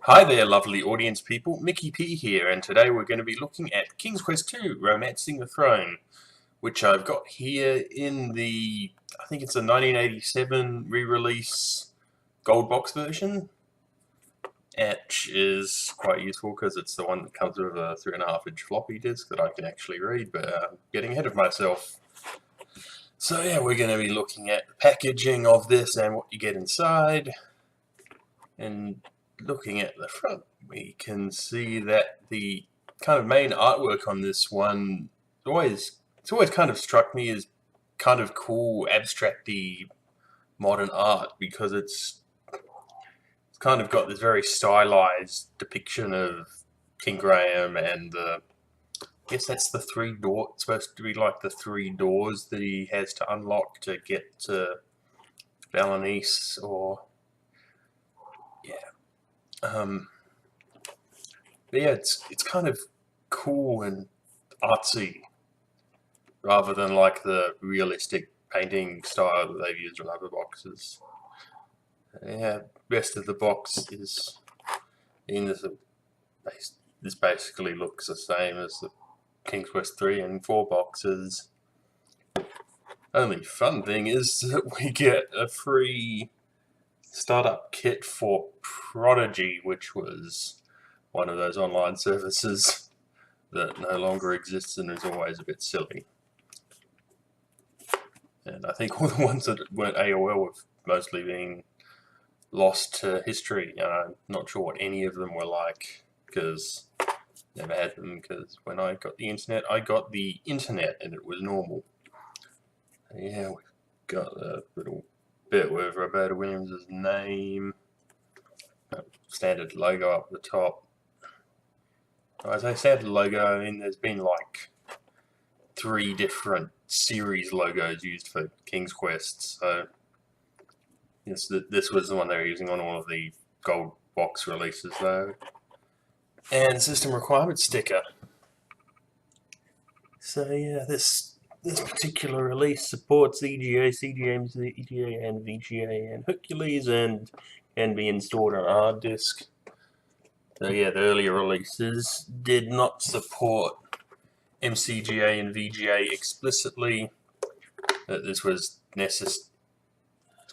Hi there, lovely audience people. Mickey P here, and today we're going to be looking at King's Quest II: Romancing the Throne, which I've got here in the, I think it's a 1987 re-release gold box version, which is quite useful because it's the one that comes with a 3.5-inch floppy disk that I can actually read, but getting ahead of myself. So yeah, we're going to be looking at the packaging of this and what you get inside, and looking at the front, we can see that the kind of main artwork on this one it's always kind of struck me as kind of cool, abstracty modern art because it's kind of got this very stylized depiction of King Graham and I guess that's the three doors. It's supposed to be like the three doors that he has to unlock to get to Balanice, or yeah. But yeah, it's kind of cool and artsy rather than like the realistic painting style that they've used on other boxes. Yeah, rest of the box is in this basically looks the same as the King's Quest 3 and 4 boxes. Only fun thing is that we get a free startup kit for Prodigy, which was one of those online services that no longer exists and is always a bit silly. And I think all the ones that weren't AOL have mostly been lost to history. I'm not sure what any of them were like because never had them. Because when I got the internet and it was normal. Yeah, we've got a little bit with Roberta Williams' name, standard logo up the top. As I said, logo, I mean, there's been like 3 different series logos used for King's Quest, so this was the one they were using on all of the gold box releases, though. And system requirement sticker. So yeah, this particular release supports EGA, CGA, EGA, and VGA, and Hercules, and can be installed on a hard disk. So yeah, the earlier releases did not support MCGA and VGA explicitly. This was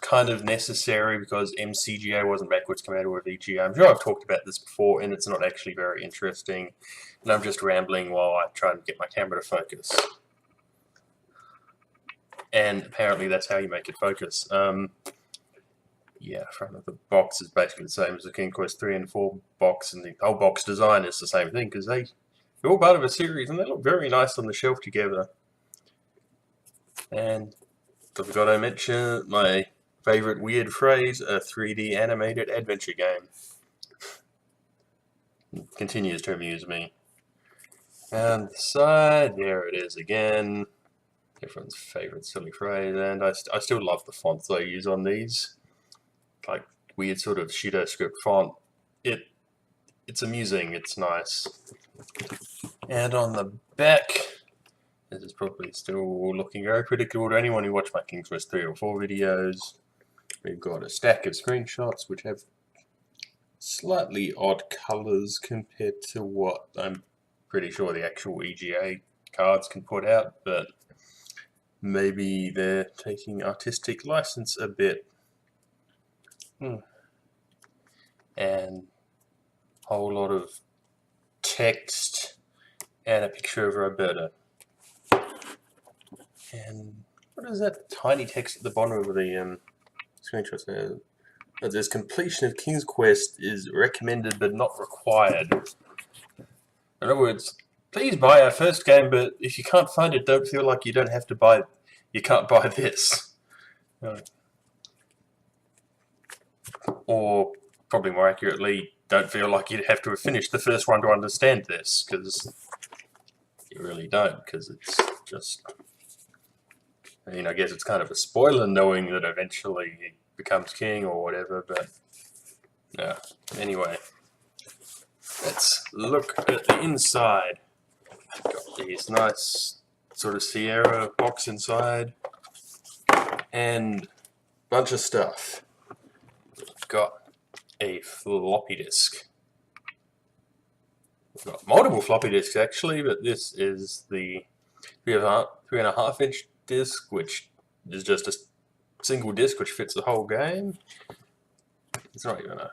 kind of necessary because MCGA wasn't backwards compatible with VGA. I'm sure I've talked about this before, and it's not actually very interesting. And I'm just rambling while I try and get my camera to focus. And apparently that's how you make it focus. Yeah, front of the box is basically the same as the King Quest 3 and 4 box, and the whole box design is the same thing because they're all part of a series and they look very nice on the shelf together. And I forgot to mention my favorite weird phrase, a 3D animated adventure game. It continues to amuse me. And the side, there it is again. Everyone's favorite silly phrase, and I still love the fonts they use on these. Like weird sort of Shido script font. It's amusing, it's nice. And on the back, this is probably still looking very predictable to anyone who watched my King's Quest 3 or 4 videos. We've got a stack of screenshots which have slightly odd colours compared to what I'm pretty sure the actual EGA cards can put out, but maybe they're taking artistic license a bit. And a whole lot of text and a picture of Roberta. And what is that tiny text at the bottom of the screenshot there? It says completion of King's Quest is recommended but not required. In other words, please buy our first game, but if you can't find it, don't feel like you can't buy this. Or, probably more accurately, don't feel like you'd have to have finished the first one to understand this, because you really don't, because it's just... I mean, I guess it's kind of a spoiler knowing that eventually he becomes king or whatever, but... yeah. Anyway, let's look at the inside. Got these nice sort of Sierra box inside, and a bunch of stuff. Got a floppy disk. We've got multiple floppy disks actually, but this is the 3.5-inch disc, which is just a single disc which fits the whole game. It's not even a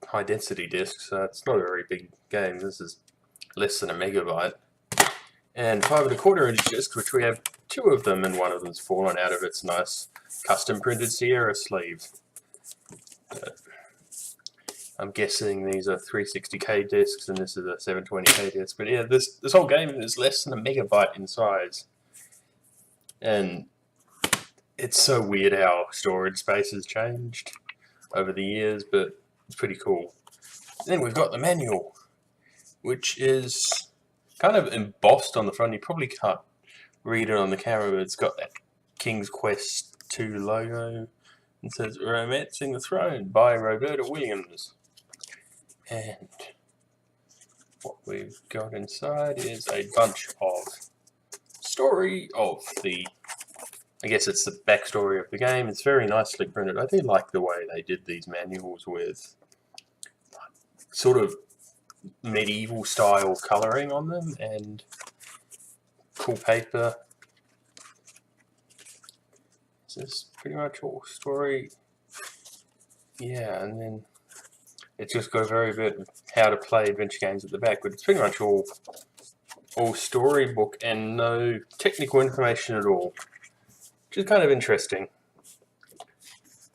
high density disc, so it's not a very big game. This is less than a megabyte. And 5.25-inch disc, which we have two of them, and one of them's fallen out of its nice custom printed Sierra sleeve. I'm guessing these are 360K discs and this is a 720K disc. But yeah, this whole game is less than a megabyte in size. And it's so weird how storage space has changed over the years, but it's pretty cool. Then we've got the manual, which is kind of embossed on the front. You probably can't read it on the camera, but it's got that King's Quest II logo. It says Romancing the Throne by Roberta Williams. And what we've got inside is a bunch of story of the, I guess it's the backstory of the game. It's very nicely printed. I do like the way they did these manuals with sort of medieval style colouring on them and cool paper. This is pretty much all story. Yeah, and then it's just got a very bit of how to play adventure games at the back, but it's pretty much all storybook and no technical information at all, which is kind of interesting.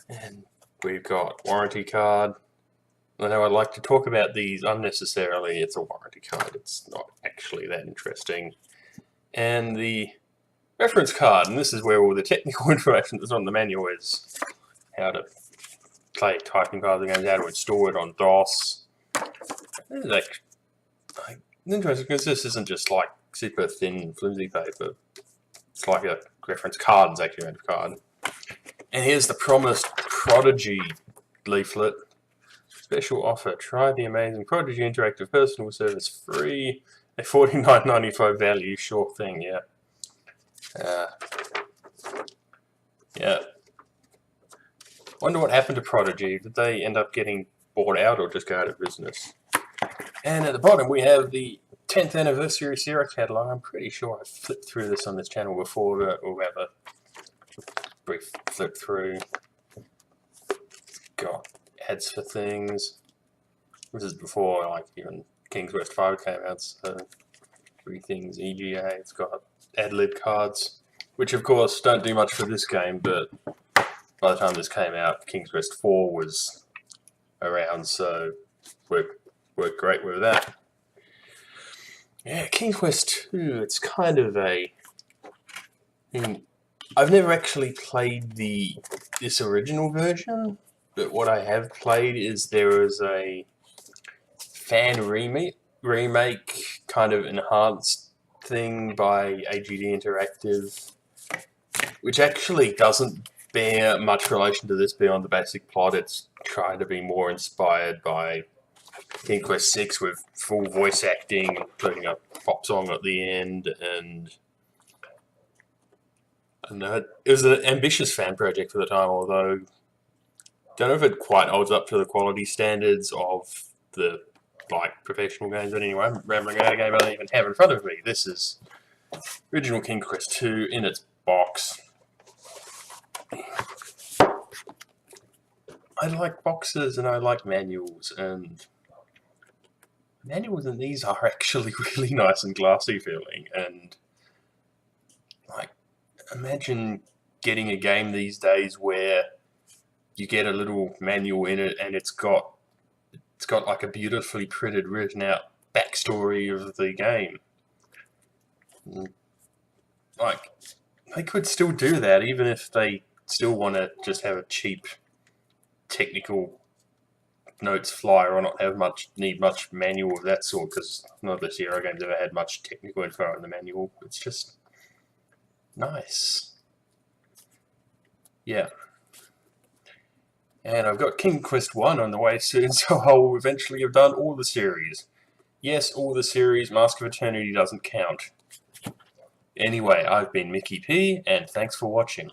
And we've got warranty card. I know I like to talk about these unnecessarily. It's a warranty card. It's not actually that interesting. And the reference card, and this is where all the technical information that's on the manual is. How to play typing cards games, how to install it on DOS. This is like interesting because this isn't just like super thin, flimsy paper. It's like a reference card, it's actually made of card. And here's the promised Prodigy leaflet. Special offer, try the amazing Prodigy Interactive Personal Service free. A $49.95 value, sure thing, yeah. Yeah. Wonder what happened to Prodigy. Did they end up getting bought out or just go out of business? And at the bottom we have the 10th anniversary Sierra catalog. I'm pretty sure I've flipped through this on this channel before, but we'll have a brief flip through. Got ads for things. This is before like even King's Quest 5 came out, so free things, EGA. It's got ad lib cards, which of course don't do much for this game, but by the time this came out, King's Quest 4 was around, so worked great with that. Yeah, King's Quest 2, it's kind of a... I've never actually played this original version, but what I have played is there is a fan remake kind of enhanced thing by AGD Interactive, which actually doesn't bear much relation to this beyond the basic plot. It's trying to be more inspired by King's Quest 6 with full voice acting, including a pop song at the end, and it was an ambitious fan project for the time, although don't know if it quite holds up to the quality standards of the professional games. But anyway, I'm rambling out a game I don't even have in front of me. This is original King's Quest 2 in its box. I like boxes and I like manuals, and manuals in these are actually really nice and glassy feeling. And like, imagine getting a game these days where you get a little manual in it and it's got like a beautifully printed, written out backstory of the game. Like, they could still do that even if they still want to just have a cheap technical notes flyer or not need much manual of that sort, because none of the Sierra games ever had much technical info in the manual. It's just nice. Yeah. And I've got King's Quest 1 on the way soon, so I'll eventually have done all the series. Yes, all the series. Mask of Eternity doesn't count. Anyway, I've been Mickey P, and thanks for watching.